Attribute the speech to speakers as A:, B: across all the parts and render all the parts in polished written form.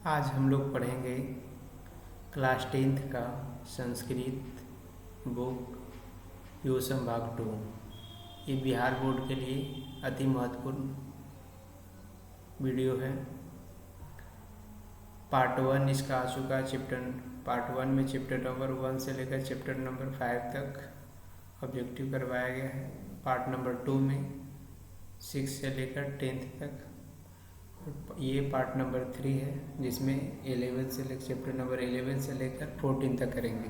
A: आज हम लोग पढ़ेंगे क्लास 10th का संस्कृत बुक योसम भाग 2। ये बिहार बोर्ड के लिए अति महत्वपूर्ण वीडियो है। पार्ट 1 इसका आ चुका है। पार्ट 1 में चैप्टर नंबर 1 से लेकर चैप्टर नंबर 5 तक ऑब्जेक्टिव करवाया गया है। पार्ट नंबर 2 में 6 से लेकर 10th तक। ये पार्ट नंबर 3 है जिसमें 11 से लेकर चैप्टर नंबर 11 से लेकर 14 तक करेंगे।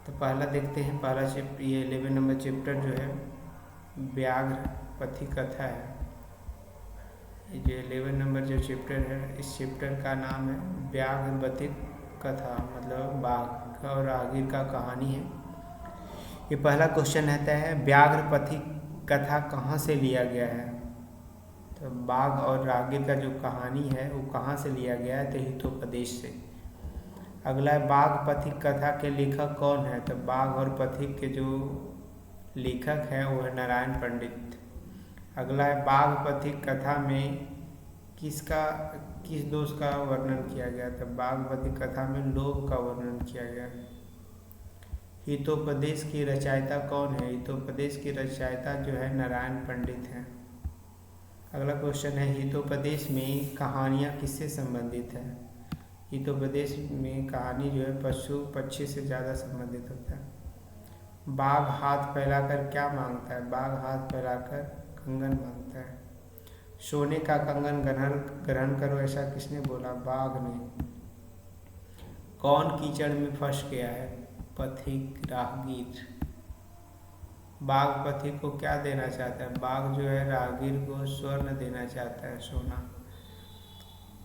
A: तो पहला देखते हैं। पहला चैप्टर, ये 11 नंबर चैप्टर जो है व्याघ्र पथी कथा है। ये जो 11 नंबर जो चैप्टर है, इस चैप्टर का नाम है व्याघ्र पथी कथा, मतलब बाघ और राहगीर का कहानी है। ये पहला क्वेश्चन रहता है, व्याघ्र पथी कथा कहाँ से लिया गया है। तो बाघ और राहगीर का जो कहानी है वो कहाँ से लिया गया है, तो हितोपदेश से। अगला है, बाघ पथिक कथा के लेखक कौन है। तो बाघ और पथिक के जो लेखक हैं वो है नारायण पंडित। अगला है, बाघ पथिक कथा में किस दोष का वर्णन किया गया। तो बाघ पथिक कथा में लोभ का वर्णन किया गया। हितोपदेश की रचयिता कौन है। हितोपदेश की रचयिता जो है नारायण पंडित है। अगला क्वेश्चन है, हितोपदेश में कहानियाँ किससे संबंधित है। हितोपदेश में कहानी जो है पशु पक्षी से ज़्यादा संबंधित होता है। बाघ हाथ फैलाकर क्या मांगता है। बाघ हाथ फैलाकर कंगन मांगता है। सोने का कंगन ग्रहण करो ऐसा किसने बोला। बाघ ने। कौन कीचड़ में फंस गया है। पथिक राहगीर। बाघ पथिक को क्या देना चाहता है। बाघ जो है राहगीर को स्वर्ण देना चाहता है, सोना।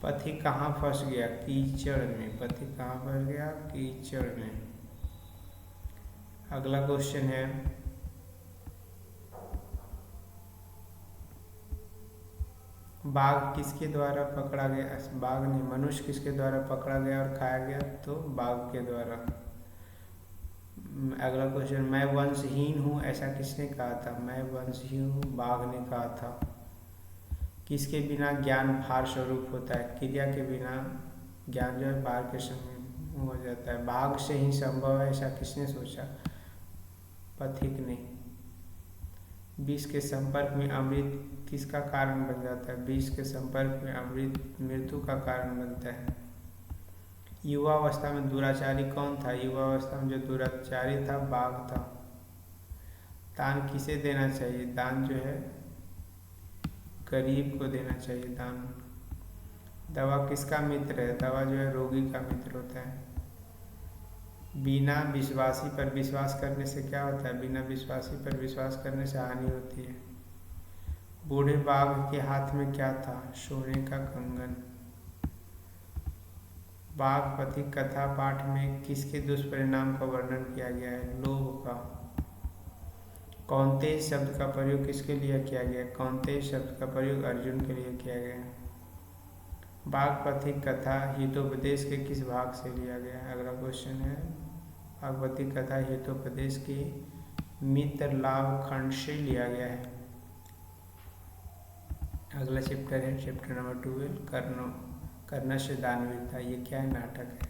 A: पथिक कहाँ फंस गया। कीचड़ में। पथिक कहाँ फंस गया, कीचड़ में। अगला क्वेश्चन है, बाघ किसके द्वारा पकड़ा गया। बाघ ने। मनुष्य किसके द्वारा पकड़ा गया और खाया गया, तो बाघ के द्वारा। अगला क्वेश्चन, मैं वंशहीन हूँ ऐसा किसने कहा था। मैं वंशहीन हूँ बाघ ने कहा था। किसके बिना ज्ञान भार स्वरूप होता है। क्रिया के बिना ज्ञान जो है भार के समय हो जाता है। बाघ से ही संभव है ऐसा किसने सोचा। पथिक ने। विष के संपर्क में अमृत किसका कारण बन जाता है। विष के संपर्क में अमृत मृत्यु का कारण बनता है। युवावस्था में दुराचारी कौन था। युवावस्था में जो दुराचारी था बाघ था। दान किसे देना चाहिए। दान जो है गरीब को देना चाहिए दान। दवा किसका मित्र है। दवा जो है रोगी का मित्र होता है। बिना विश्वासी पर विश्वास करने से क्या होता है। बिना विश्वासी पर विश्वास करने से हानि होती है। बूढ़े बाघ के हाथ में क्या था। सोने का कंगन। बाघ पथिक कथा पाठ में किसके दुष्परिणाम का वर्णन किया गया है। लोभ का। कौंतेय शब्द का प्रयोग किसके लिए किया गया। कौंतेय शब्द का प्रयोग अर्जुन के लिए किया गया। बाघ पथिक कथा हितोपदेश के किस भाग से लिया गया। अगला क्वेश्चन है, बाघ पथिक कथा हितोपदेश के मित्र लाभ खंड से लिया गया है। अगला चैप्टर है चैप्टर नंबर 12, कर्णस्य दानवीरता। ये क्या है, नाटक है।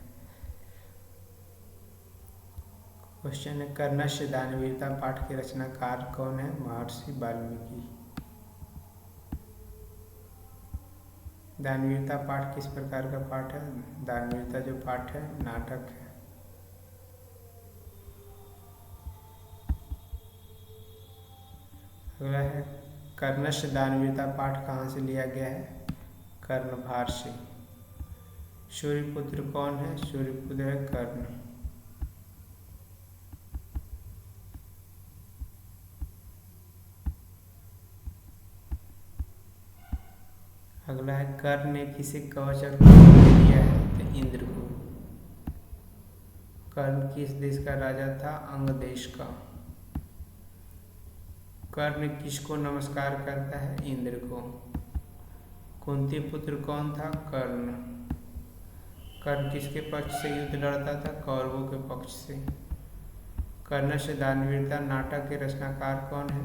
A: क्वेश्चन है, कर्णस्य दानवीरता पाठ के रचनाकार कौन है। महर्षि वाल्मीकि। दानवीरता पाठ किस प्रकार का पाठ है। दानवीरता जो पाठ है नाटक है। अगला है, कर्णस्य दानवीरता पाठ कहाँ से लिया गया है। कर्णभार से। सूर्यपुत्र कौन है। सूर्यपुत्र है कर्ण। अगला है, कर्ण ने किसे कवच और दिया है, तो इंद्र को। कर्ण किस देश का राजा था। अंग देश का। कर्ण किसको नमस्कार करता है, इंद्र को। कुंती पुत्र कौन था, कर्ण। कर्ण किसके पक्ष से युद्ध लड़ता था, कौरवों के पक्ष से। कर्णस्य दानवीरता नाटक के रचनाकार कौन है,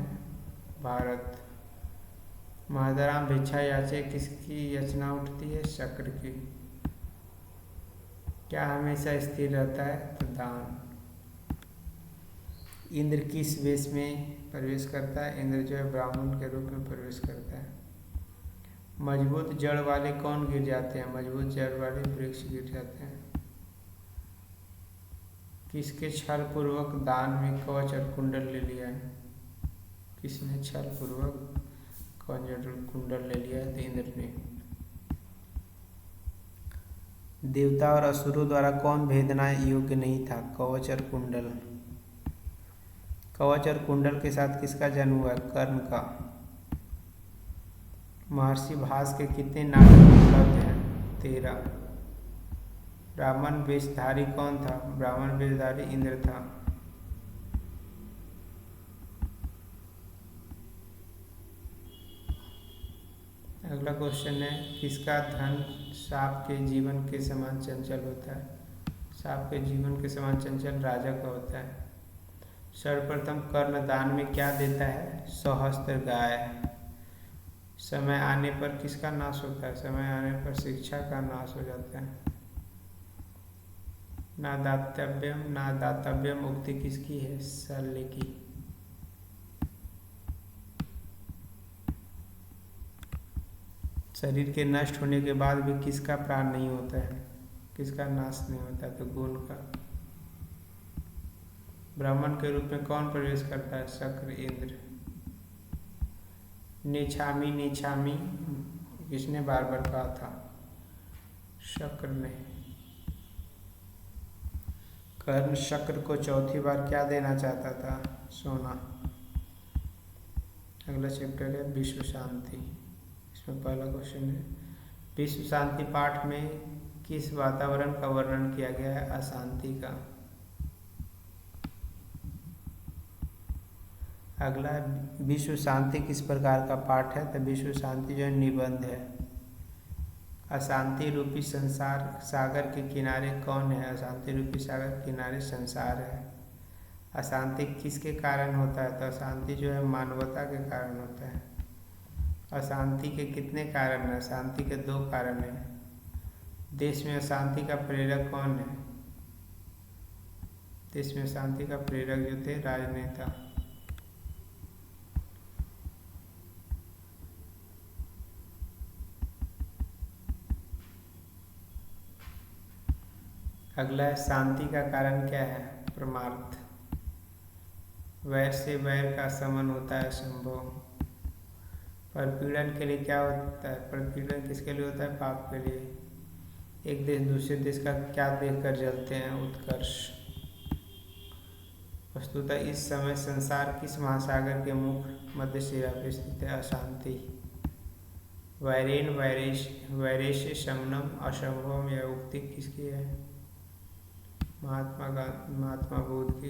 A: भारत। महादाराम भिक्षा याचे किसकी याचना उठती है? शक्र की। क्या हमेशा स्थिर रहता है? तो दान। इंद्र किस वेश में प्रवेश करता है? इंद्र जो है ब्राह्मण के रूप में प्रवेश करता है। मजबूत जड़ वाले कौन गिर जाते हैं? मजबूत जड़ वाले वृक्ष गिर जाते हैं। किसके छल पूर्वक दान में कवच और कुंडल ले लिया है? किसने छल पूर्वक कवच और कुंडल ले लिया है? इंद्र ने। देवता और असुरों द्वारा कौन भेदना योग्य नहीं था? कवच और कुंडल। कवच और कुंडल के साथ किसका जन्म हुआ? कर्ण का। महर्षि भास के कितने नाटक उपलब्ध हैं? 13। ब्राह्मण वेशधारी कौन था? ब्राह्मण वेशधारी इंद्र था। अगला क्वेश्चन है, किसका धन सांप के जीवन के समान चंचल होता है? सांप के जीवन के समान चंचल राजा का होता है। सर्वप्रथम कर्ण दान में क्या देता है? सहस्त्र गाय। समय आने पर किसका नाश होता है? समय आने पर शिक्षा का नाश हो जाता है। ना दातव्यम उक्ति किसकी है? शल्य की। शरीर के नष्ट होने के बाद भी किसका प्राण नहीं होता है? किसका नाश नहीं होता? तो गुण का। ब्राह्मण के रूप में कौन प्रवेश करता है? शक्र, इंद्र। नेछामी नेछामी किसने बार बार कहा था? शक्र ने। कर्ण शक्र को चौथी बार क्या देना चाहता था? सोना। अगला चैप्टर है विश्व शांति। इसमें पहला क्वेश्चन है, विश्व शांति पाठ में किस वातावरण का वर्णन किया गया है? अशांति का। अगला विश्व शांति किस प्रकार का पाठ है? तो विश्व शांति जो निबंध है। अशांति रूपी संसार सागर के किनारे कौन है? अशांति रूपी सागर के किनारे संसार है। अशांति किसके कारण होता है? तो अशांति जो है मानवता के कारण होता है। अशांति के कितने कारण हैं? अशांति के 2 कारण हैं। देश में अशांति का प्रेरक कौन है? देश में शांति का प्रेरक जो थे राजनेता। अगला है, शांति का कारण क्या है? परमार्थ। वैर से वैर का शमन होता है संभव। परपीड़न के लिए क्या होता है? परपीड़न किसके लिए होता है? पाप के लिए। एक देश दूसरे देश का क्या देखकर जलते हैं? उत्कर्ष। वस्तुतः इस समय संसार किस महासागर के मुख मध्य शिरा पर स्थित है? अशांति। वैरेन वैरेश्य शमनम असंभवम, यह उक्ति किसकी है? महात्मा बुद्ध की।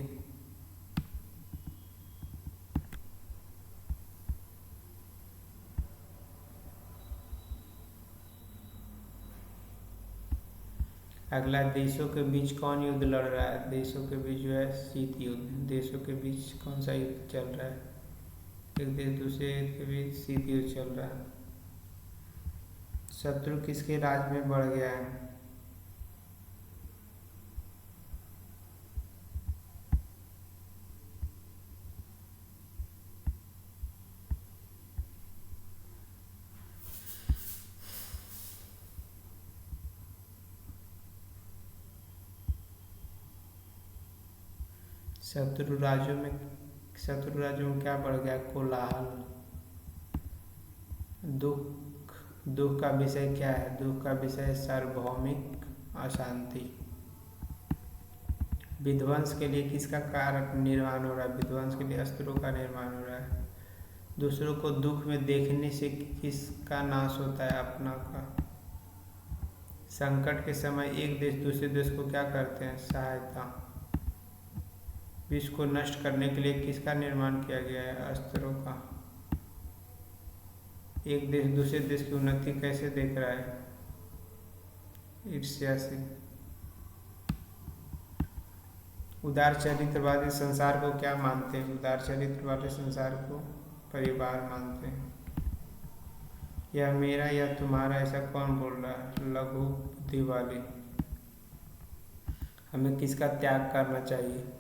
A: अगला, देशों के बीच कौन युद्ध लड़ रहा है? देशों के बीच जो है शीत युद्ध। देशों के बीच कौन सा युद्ध चल रहा है? एक देश दूसरे के बीच शीत युद्ध चल रहा है। शत्रु किसके राज में बढ़ गया है? शत्रु राज्यों में क्या बढ़ गया? कोलाहल। दुख का विषय क्या है? दुख का विषय सार्वभौमिक अशांति। विध्वंस के लिए किसका कारण निर्माण हो रहा है? विध्वंस के लिए अस्त्रों का निर्माण हो रहा है। दूसरों को दुख में देखने से किसका नाश होता है? अपना का। संकट के समय एक देश दूसरे देश को क्या करते हैं? सहायता। विश्व को नष्ट करने के लिए किसका निर्माण किया गया है? अस्त्रों का। एक देश दूसरे देश की उन्नति कैसे देख रहा है? ईर्ष्या से। उदार चरित्र वाले संसार को क्या मानते हैं? उदार चरित्र वाले संसार को परिवार मानते हैं। यह मेरा या तुम्हारा, ऐसा कौन बोल रहा है? लघु बुद्धि वाले। हमें किसका त्याग करना चाहिए?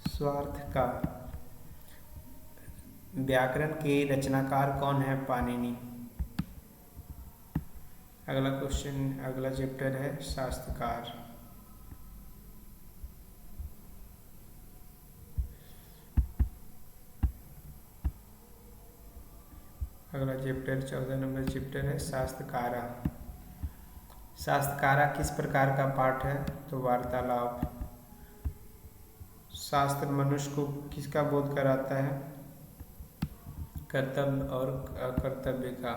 A: स्वार्थ का। व्याकरण के रचनाकार कौन है? पाणिनि। अगला क्वेश्चन, अगला चैप्टर है शास्त्रकार। अगला चैप्टर 14 नंबर चैप्टर है शास्त्रकारा। शास्त्रकारा किस प्रकार का पाठ है? तो वार्तालाप। शास्त्र मनुष्य को किसका बोध कराता है? कर्तव्य और अकर्तव्य का।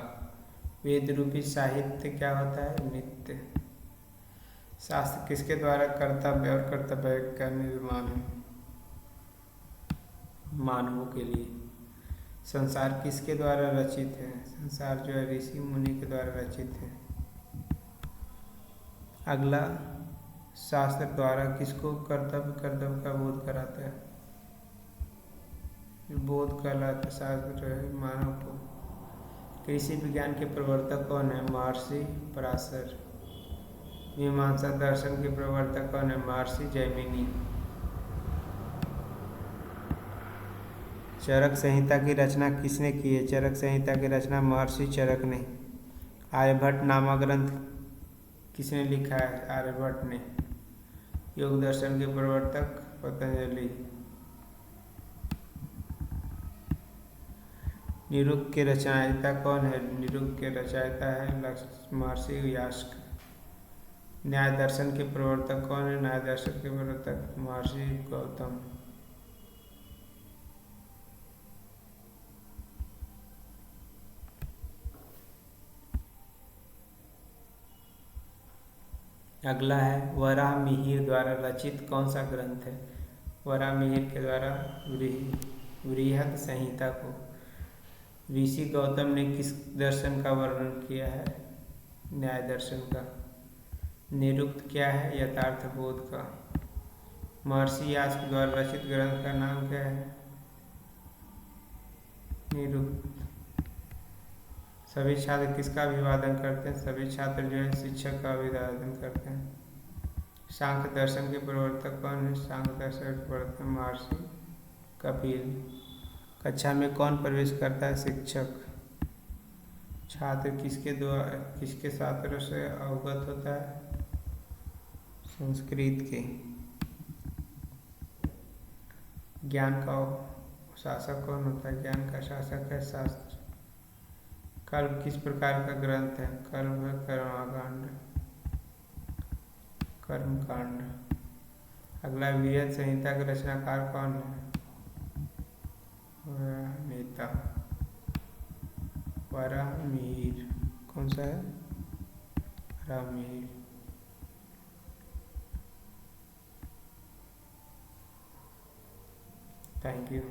A: वेद रूपी साहित्य क्या होता है? नित्य। शास्त्र किसके द्वारा कर्तव्य और कर्तव्य का निर्माण है? मानवों के लिए। संसार किसके द्वारा रचित है? संसार जो है ऋषि मुनि के द्वारा रचित है। अगला, शास्त्र द्वारा किसको कर्तव्य का बोध कराता है? बोध कराता शास्त्र है मानव को। कृषि विज्ञान के प्रवर्तक कौन है? महर्षि पराशर। मीमांसा दर्शन के प्रवर्तक कौन है? महर्षि जैमिनी। चरक संहिता की रचना किसने की है? चरक संहिता की रचना महर्षि चरक ने। आर्यभट्ट नामक ग्रंथ किसने लिखा है? आर्यभट्ट ने। योग दर्शन के प्रवर्तक पतंजलि। निरुक्त के रचयिता कौन है? निरुक्त के रचयिता है महर्षि यास्क। न्याय दर्शन के प्रवर्तक कौन है? न्याय दर्शन के प्रवर्तक महर्षि गौतम। अगला है वराहमिहिर द्वारा रचित कौन सा ग्रंथ है? वराहमिहिर के द्वारा बृहद संहिता को। ऋषि गौतम ने किस दर्शन का वर्णन किया है? न्याय दर्शन का। निरुक्त क्या है? यथार्थ बोध का। महर्षि यास्क द्वारा रचित ग्रंथ का नाम क्या है? निरुक्त। सभी छात्र किसका अभिवादन करते हैं? सभी छात्र जो है शिक्षक का अभिवादन करते हैं। सांख्य दर्शन के प्रवर्तक कौन है? सांख्य दर्शन के प्रवर्तक महर्षि कपिल। कक्षा में कौन प्रवेश करता है? शिक्षक। छात्र किसके शास्त्रों से अवगत होता है? संस्कृत के। ज्ञान का शासक कौन होता है? ज्ञान का शासक है शास्त्र। कल्प किस प्रकार का ग्रंथ है? कल्प है कर्मकांड, कर्मकांड। अगला, बृहद संहिता के रचनाकार कौन है? नेता वराहमिहिर। कौन सा है? वराहमिहिर। Thank you.